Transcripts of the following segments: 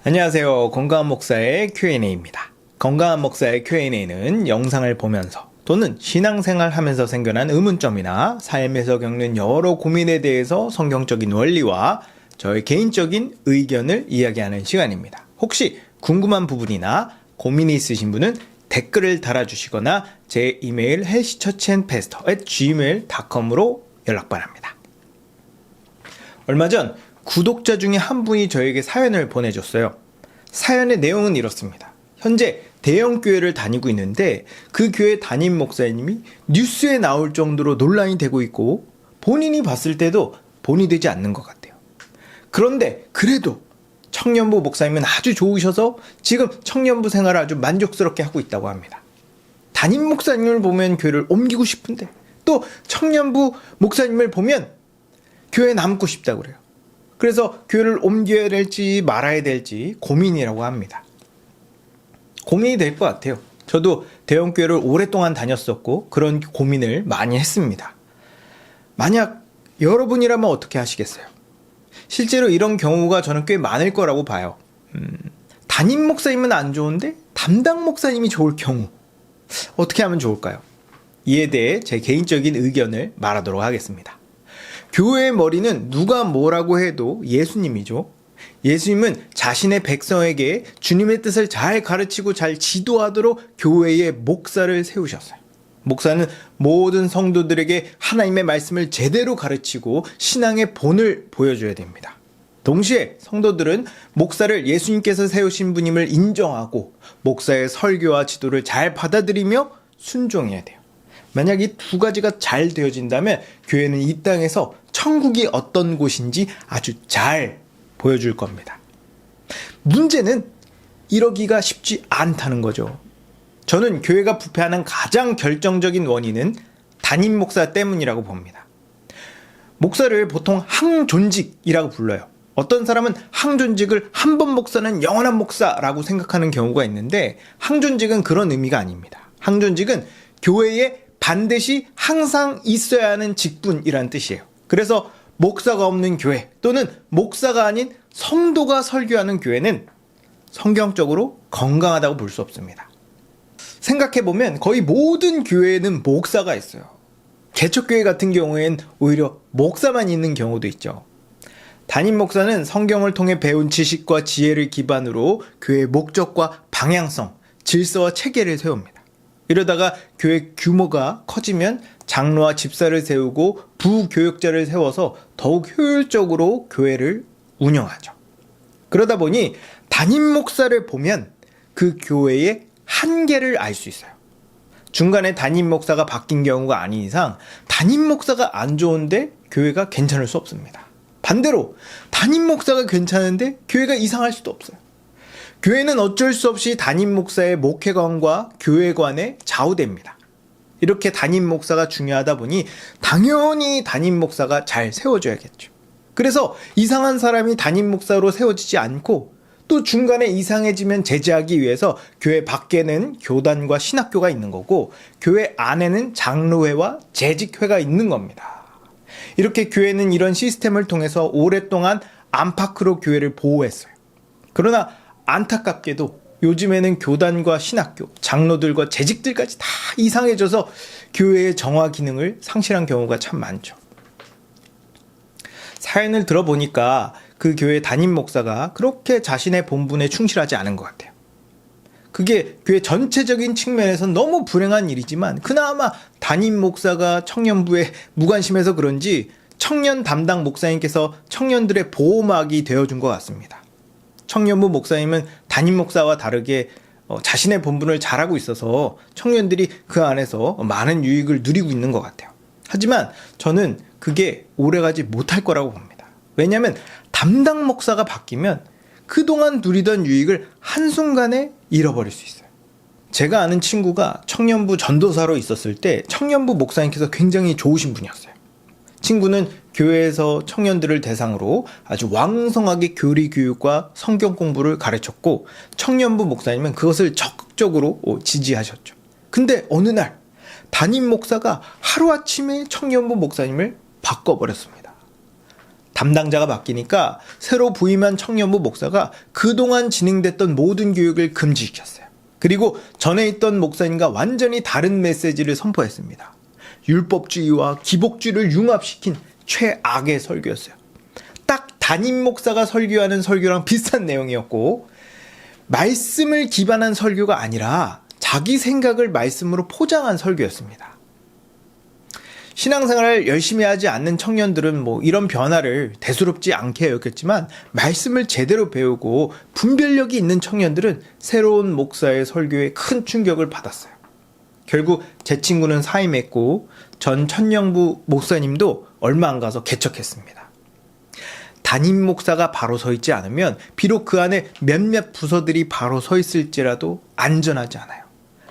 안녕하세요. 건강한 목사의 Q&A입니다. 건강한 목사의 Q&A는 영상을 보면서 또는 신앙생활 하면서 생겨난 의문점이나 삶에서 겪는 여러 고민에 대해서 성경적인 원리와 저의 개인적인 의견을 이야기하는 시간입니다. 혹시 궁금한 부분이나 고민이 있으신 분은 댓글을 달아주시거나 제 이메일 healthchurchandpastor@gmail.com으로 연락 바랍니다. 얼마 전 구독자 중에 한 분이 저에게 사연을 보내줬어요. 사연의 내용은 이렇습니다. 현재 대형 교회를 다니고 있는데 그 교회 담임 목사님이 뉴스에 나올 정도로 논란이 되고 있고 본인이 봤을 때도 본이 되지 않는 것 같아요. 그런데 그래도 청년부 목사님은 아주 좋으셔서 지금 청년부 생활을 아주 만족스럽게 하고 있다고 합니다. 담임 목사님을 보면 교회를 옮기고 싶은데 또 청년부 목사님을 보면 교회에 남고 싶다고 그래요. 그래서 교회를 옮겨야 될지 말아야 될지 고민이라고 합니다. 고민이 될 것 같아요. 저도 대형교회를 오랫동안 다녔었고 그런 고민을 많이 했습니다. 만약 여러분이라면 어떻게 하시겠어요? 실제로 이런 경우가 저는 꽤 많을 거라고 봐요. 담임 목사님은 안 좋은데 담당 목사님이 좋을 경우 어떻게 하면 좋을까요? 이에 대해 제 개인적인 의견을 말하도록 하겠습니다. 교회의 머리는 누가 뭐라고 해도 예수님이죠. 예수님은 자신의 백성에게 주님의 뜻을 잘 가르치고 잘 지도하도록 교회의 목사를 세우셨어요. 목사는 모든 성도들에게 하나님의 말씀을 제대로 가르치고 신앙의 본을 보여줘야 됩니다. 동시에 성도들은 목사를 예수님께서 세우신 분임을 인정하고 목사의 설교와 지도를 잘 받아들이며 순종해야 돼요. 만약 이 두 가지가 잘 되어진다면 교회는 이 땅에서 천국이 어떤 곳인지 아주 잘 보여줄 겁니다. 문제는 이러기가 쉽지 않다는 거죠. 저는 교회가 부패하는 가장 결정적인 원인은 담임 목사 때문이라고 봅니다. 목사를 보통 항존직이라고 불러요. 어떤 사람은 항존직을 한 번 목사는 영원한 목사라고 생각하는 경우가 있는데 항존직은 그런 의미가 아닙니다. 항존직은 교회에 반드시 항상 있어야 하는 직분이란 뜻이에요. 그래서 목사가 없는 교회 또는 목사가 아닌 성도가 설교하는 교회는 성경적으로 건강하다고 볼 수 없습니다. 생각해보면 거의 모든 교회에는 목사가 있어요. 개척교회 같은 경우엔 오히려 목사만 있는 경우도 있죠. 담임 목사는 성경을 통해 배운 지식과 지혜를 기반으로 교회의 목적과 방향성, 질서와 체계를 세웁니다. 이러다가 교회 규모가 커지면 장로와 집사를 세우고 부교역자를 세워서 더욱 효율적으로 교회를 운영하죠. 그러다 보니 담임 목사를 보면 그 교회의 한계를 알 수 있어요. 중간에 담임 목사가 바뀐 경우가 아닌 이상 담임 목사가 안 좋은데 교회가 괜찮을 수 없습니다. 반대로 담임 목사가 괜찮은데 교회가 이상할 수도 없어요. 교회는 어쩔 수 없이 담임 목사의 목회관과 교회관에 좌우됩니다. 이렇게 담임 목사가 중요하다 보니 당연히 담임 목사가 잘 세워줘야겠죠. 그래서 이상한 사람이 담임 목사로 세워지지 않고 또 중간에 이상해지면 제재하기 위해서 교회 밖에는 교단과 신학교가 있는 거고 교회 안에는 장로회와 재직회가 있는 겁니다. 이렇게 교회는 이런 시스템을 통해서 오랫동안 안팎으로 교회를 보호했어요. 그러나 안타깝게도 요즘에는 교단과 신학교, 장로들과 재직들까지 다 이상해져서 교회의 정화 기능을 상실한 경우가 참 많죠. 사연을 들어보니까 그 교회 담임 목사가 그렇게 자신의 본분에 충실하지 않은 것 같아요. 그게 교회 전체적인 측면에서 너무 불행한 일이지만 그나마 담임 목사가 청년부에 무관심해서 그런지 청년 담당 목사님께서 청년들의 보호막이 되어준 것 같습니다. 청년부 목사님은 담임 목사와 다르게 자신의 본분을 잘하고 있어서 청년들이 그 안에서 많은 유익을 누리고 있는 것 같아요. 하지만 저는 그게 오래가지 못할 거라고 봅니다. 왜냐하면 담당 목사가 바뀌면 그동안 누리던 유익을 한순간에 잃어버릴 수 있어요. 제가 아는 친구가 청년부 전도사로 있었을 때 청년부 목사님께서 굉장히 좋으신 분이었어요. 친구는 교회에서 청년들을 대상으로 아주 왕성하게 교리 교육과 성경 공부를 가르쳤고 청년부 목사님은 그것을 적극적으로 지지하셨죠. 근데 어느 날 담임 목사가 하루아침에 청년부 목사님을 바꿔버렸습니다. 담당자가 바뀌니까 새로 부임한 청년부 목사가 그동안 진행됐던 모든 교육을 금지시켰어요. 그리고 전에 있던 목사님과 완전히 다른 메시지를 선포했습니다. 율법주의와 기복주의를 융합시킨 최악의 설교였어요. 딱 담임 목사가 설교하는 설교랑 비슷한 내용이었고, 말씀을 기반한 설교가 아니라 자기 생각을 말씀으로 포장한 설교였습니다. 신앙생활을 열심히 하지 않는 청년들은 이런 변화를 대수롭지 않게 여겼지만, 말씀을 제대로 배우고 분별력이 있는 청년들은 새로운 목사의 설교에 큰 충격을 받았어요. 결국 제 친구는 사임했고 전 천령부 목사님도 얼마 안 가서 개척했습니다. 담임 목사가 바로 서 있지 않으면 비록 그 안에 몇몇 부서들이 바로 서 있을지라도 안전하지 않아요.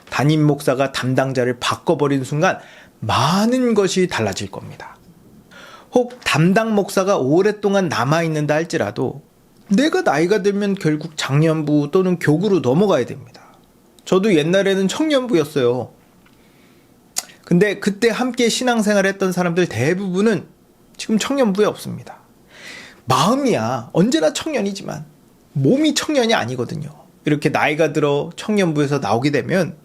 담임 목사가 담당자를 바꿔버린 순간 많은 것이 달라질 겁니다. 혹 담당 목사가 오랫동안 남아있는다 할지라도 내가 나이가 들면 결국 장년부 또는 교구로 넘어가야 됩니다. 저도 옛날에는 청년부였어요. 근데 그때 함께 신앙생활 했던 사람들 대부분은 지금 청년부에 없습니다. 마음이야 언제나 청년이지만 몸이 청년이 아니거든요. 이렇게 나이가 들어 청년부에서 나오게 되면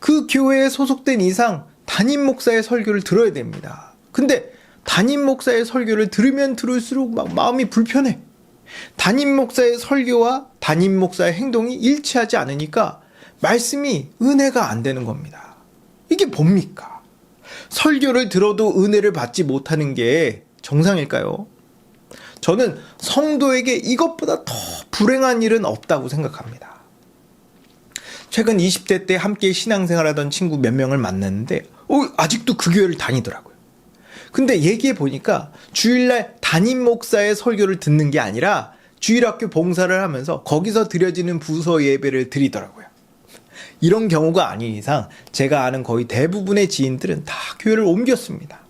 그 교회에 소속된 이상 담임 목사의 설교를 들어야 됩니다. 근데 담임 목사의 설교를 들으면 들을수록 막 마음이 불편해. 담임 목사의 설교와 담임 목사의 행동이 일치하지 않으니까 말씀이 은혜가 안 되는 겁니다. 이게 뭡니까? 설교를 들어도 은혜를 받지 못하는 게 정상일까요? 저는 성도에게 이것보다 더 불행한 일은 없다고 생각합니다. 최근 20대 때 함께 신앙생활하던 친구 몇 명을 만났는데 아직도 그 교회를 다니더라고요. 근데 얘기해 보니까 주일날 담임 목사의 설교를 듣는 게 아니라 주일학교 봉사를 하면서 거기서 드려지는 부서 예배를 드리더라고요. 이런 경우가 아닌 이상 제가 아는 거의 대부분의 지인들은 다 교회를 옮겼습니다.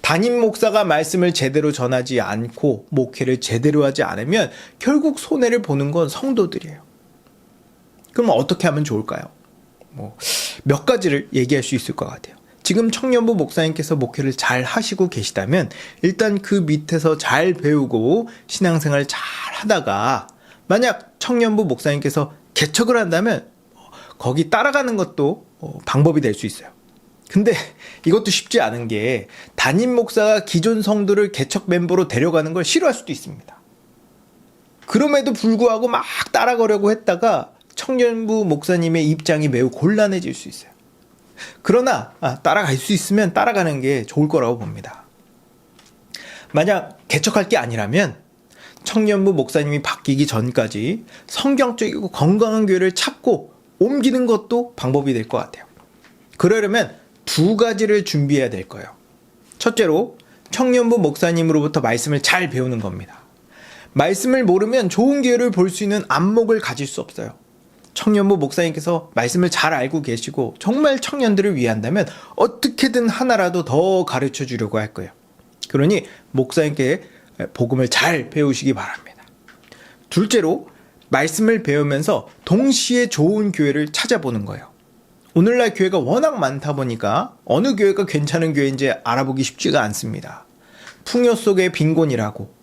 담임 목사가 말씀을 제대로 전하지 않고 목회를 제대로 하지 않으면 결국 손해를 보는 건 성도들이에요. 그럼 어떻게 하면 좋을까요? 몇 가지를 얘기할 수 있을 것 같아요. 지금 청년부 목사님께서 목회를 잘 하시고 계시다면 일단 그 밑에서 잘 배우고 신앙생활 잘 하다가 만약 청년부 목사님께서 개척을 한다면 거기 따라가는 것도 방법이 될 수 있어요. 근데 이것도 쉽지 않은 게 담임 목사가 기존 성도를 개척 멤버로 데려가는 걸 싫어할 수도 있습니다. 그럼에도 불구하고 막 따라가려고 했다가 청년부 목사님의 입장이 매우 곤란해질 수 있어요. 그러나 따라갈 수 있으면 따라가는 게 좋을 거라고 봅니다. 만약 개척할 게 아니라면 청년부 목사님이 바뀌기 전까지 성경적이고 건강한 교회를 찾고 옮기는 것도 방법이 될 것 같아요. 그러려면 두 가지를 준비해야 될 거예요. 첫째로 청년부 목사님으로부터 말씀을 잘 배우는 겁니다. 말씀을 모르면 좋은 교회를 볼 수 있는 안목을 가질 수 없어요. 청년부 목사님께서 말씀을 잘 알고 계시고 정말 청년들을 위한다면 어떻게든 하나라도 더 가르쳐 주려고 할 거예요. 그러니 목사님께 복음을 잘 배우시기 바랍니다. 둘째로 말씀을 배우면서 동시에 좋은 교회를 찾아보는 거예요. 오늘날 교회가 워낙 많다 보니까 어느 교회가 괜찮은 교회인지 알아보기 쉽지가 않습니다. 풍요 속의 빈곤이라고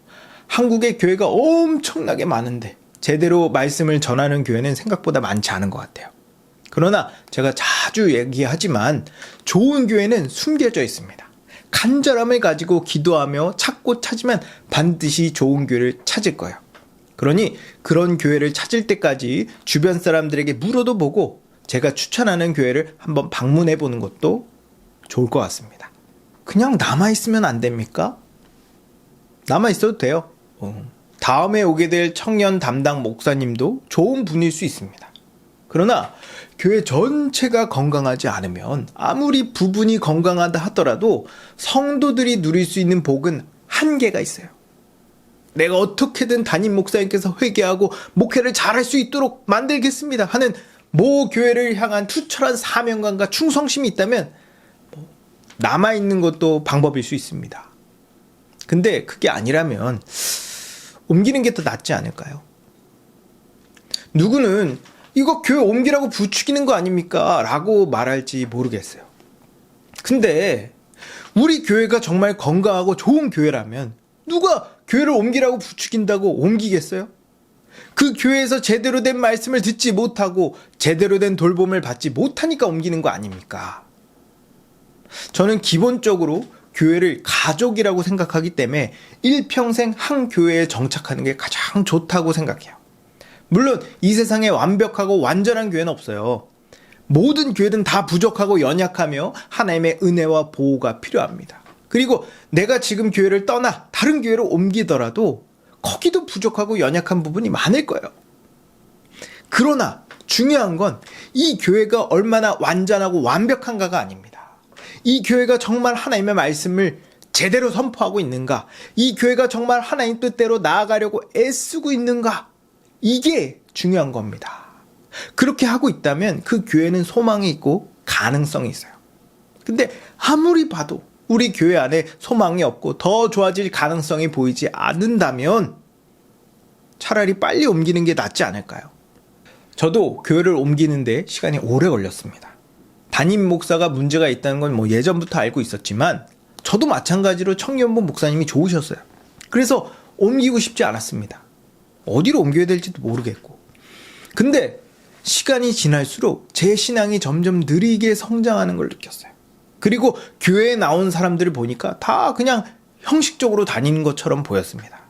한국의 교회가 엄청나게 많은데 제대로 말씀을 전하는 교회는 생각보다 많지 않은 것 같아요. 그러나 제가 자주 얘기하지만 좋은 교회는 숨겨져 있습니다. 간절함을 가지고 기도하며 찾고 찾으면 반드시 좋은 교회를 찾을 거예요. 그러니 그런 교회를 찾을 때까지 주변 사람들에게 물어도 보고 제가 추천하는 교회를 한번 방문해 보는 것도 좋을 것 같습니다. 그냥 남아있으면 안 됩니까? 남아있어도 돼요. 다음에 오게 될 청년 담당 목사님도 좋은 분일 수 있습니다. 그러나 교회 전체가 건강하지 않으면 아무리 부분이 건강하다 하더라도 성도들이 누릴 수 있는 복은 한계가 있어요. 내가 어떻게든 담임 목사님께서 회개하고 목회를 잘할 수 있도록 만들겠습니다 하는 모 교회를 향한 투철한 사명감과 충성심이 있다면 남아있는 것도 방법일 수 있습니다. 근데 그게 아니라면 옮기는 게 더 낫지 않을까요? 누구는 이거 교회 옮기라고 부추기는 거 아닙니까? 라고 말할지 모르겠어요. 근데 우리 교회가 정말 건강하고 좋은 교회라면 누가 교회를 옮기라고 부추긴다고 옮기겠어요? 그 교회에서 제대로 된 말씀을 듣지 못하고 제대로 된 돌봄을 받지 못하니까 옮기는 거 아닙니까? 저는 기본적으로 교회를 가족이라고 생각하기 때문에 일평생 한 교회에 정착하는 게 가장 좋다고 생각해요. 물론 이 세상에 완벽하고 완전한 교회는 없어요. 모든 교회는 다 부족하고 연약하며 하나님의 은혜와 보호가 필요합니다. 그리고 내가 지금 교회를 떠나 다른 교회로 옮기더라도 거기도 부족하고 연약한 부분이 많을 거예요. 그러나 중요한 건 이 교회가 얼마나 완전하고 완벽한가가 아닙니다. 이 교회가 정말 하나님의 말씀을 제대로 선포하고 있는가? 이 교회가 정말 하나님 뜻대로 나아가려고 애쓰고 있는가? 이게 중요한 겁니다. 그렇게 하고 있다면 그 교회는 소망이 있고 가능성이 있어요. 근데 아무리 봐도 우리 교회 안에 소망이 없고 더 좋아질 가능성이 보이지 않는다면 차라리 빨리 옮기는 게 낫지 않을까요? 저도 교회를 옮기는데 시간이 오래 걸렸습니다. 담임 목사가 문제가 있다는 건 예전부터 알고 있었지만 저도 마찬가지로 청년부 목사님이 좋으셨어요. 그래서 옮기고 싶지 않았습니다. 어디로 옮겨야 될지도 모르겠고. 근데 시간이 지날수록 제 신앙이 점점 느리게 성장하는 걸 느꼈어요. 그리고 교회에 나온 사람들을 보니까 다 그냥 형식적으로 다니는 것처럼 보였습니다.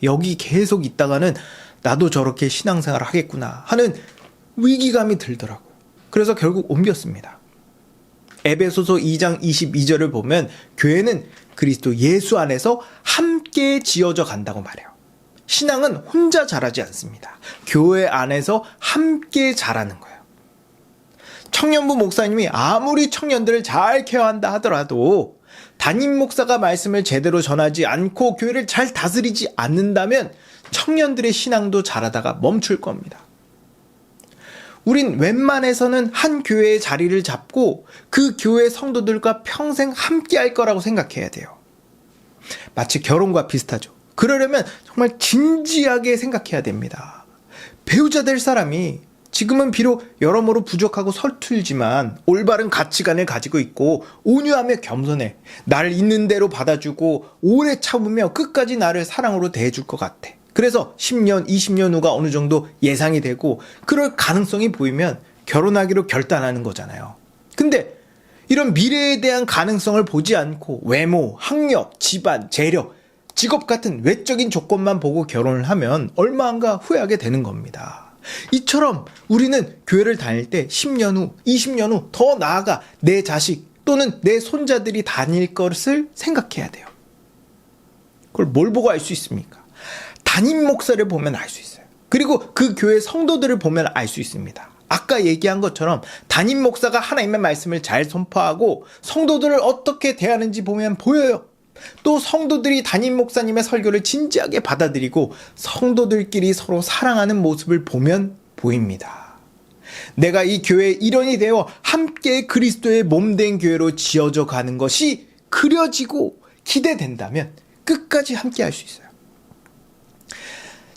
여기 계속 있다가는 나도 저렇게 신앙생활을 하겠구나 하는 위기감이 들더라고요. 그래서 결국 옮겼습니다. 에베소서 2장 22절을 보면 교회는 그리스도 예수 안에서 함께 지어져 간다고 말해요. 신앙은 혼자 자라지 않습니다. 교회 안에서 함께 자라는 거예요. 청년부 목사님이 아무리 청년들을 잘 케어한다 하더라도 담임 목사가 말씀을 제대로 전하지 않고 교회를 잘 다스리지 않는다면 청년들의 신앙도 자라다가 멈출 겁니다. 우린 웬만해서는 한 교회의 자리를 잡고 그 교회 성도들과 평생 함께 할 거라고 생각해야 돼요. 마치 결혼과 비슷하죠. 그러려면 정말 진지하게 생각해야 됩니다. 배우자 될 사람이 지금은 비록 여러모로 부족하고 서툴지만 올바른 가치관을 가지고 있고 온유하며 겸손해. 나를 있는 대로 받아주고 오래 참으며 끝까지 나를 사랑으로 대해줄 것 같아. 그래서 10년, 20년 후가 어느 정도 예상이 되고 그럴 가능성이 보이면 결혼하기로 결단하는 거잖아요. 근데 이런 미래에 대한 가능성을 보지 않고 외모, 학력, 집안, 재력, 직업 같은 외적인 조건만 보고 결혼을 하면 얼마 안가 후회하게 되는 겁니다. 이처럼 우리는 교회를 다닐 때 10년 후, 20년 후 더 나아가 내 자식 또는 내 손자들이 다닐 것을 생각해야 돼요. 그걸 뭘 보고 알 수 있습니까? 담임 목사를 보면 알 수 있어요. 그리고 그 교회 성도들을 보면 알 수 있습니다. 아까 얘기한 것처럼 담임 목사가 하나님의 말씀을 잘 선포하고 성도들을 어떻게 대하는지 보면 보여요. 또 성도들이 담임 목사님의 설교를 진지하게 받아들이고 성도들끼리 서로 사랑하는 모습을 보면 보입니다. 내가 이 교회의 일원이 되어 함께 그리스도의 몸된 교회로 지어져 가는 것이 그려지고 기대된다면 끝까지 함께 할 수 있어요.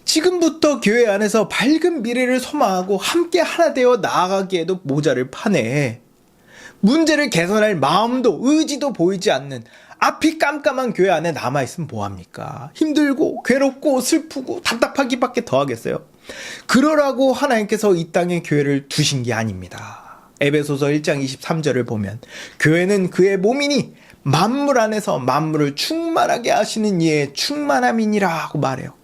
지금부터 교회 안에서 밝은 미래를 소망하고 함께 하나 되어 나아가기에도 모자를 파네. 문제를 개선할 마음도 의지도 보이지 않는 앞이 깜깜한 교회 안에 남아있으면 뭐합니까? 힘들고 괴롭고 슬프고 답답하기밖에 더하겠어요. 그러라고 하나님께서 이 땅에 교회를 두신 게 아닙니다. 에베소서 1장 23절을 보면 교회는 그의 몸이니 만물 안에서 만물을 충만하게 하시는 이의 충만함이니라고 말해요.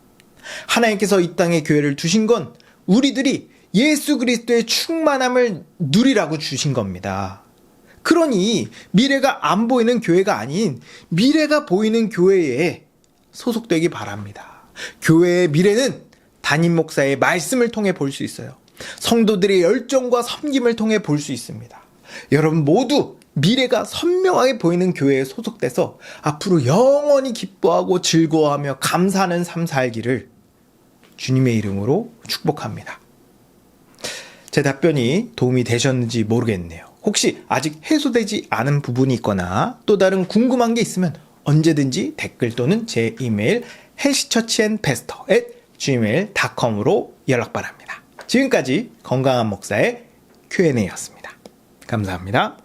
하나님께서 이 땅에 교회를 두신 건 우리들이 예수 그리스도의 충만함을 누리라고 주신 겁니다. 그러니 미래가 안 보이는 교회가 아닌 미래가 보이는 교회에 소속되기 바랍니다. 교회의 미래는 담임 목사의 말씀을 통해 볼 수 있어요. 성도들의 열정과 섬김을 통해 볼 수 있습니다. 여러분 모두 미래가 선명하게 보이는 교회에 소속돼서 앞으로 영원히 기뻐하고 즐거워하며 감사하는 삶 살기를 주님의 이름으로 축복합니다. 제 답변이 도움이 되셨는지 모르겠네요. 혹시 아직 해소되지 않은 부분이 있거나 또 다른 궁금한 게 있으면 언제든지 댓글 또는 제 이메일 helschurchandpastor@gmail.com으로 연락 바랍니다. 지금까지 건강한 목사의 Q&A였습니다. 감사합니다.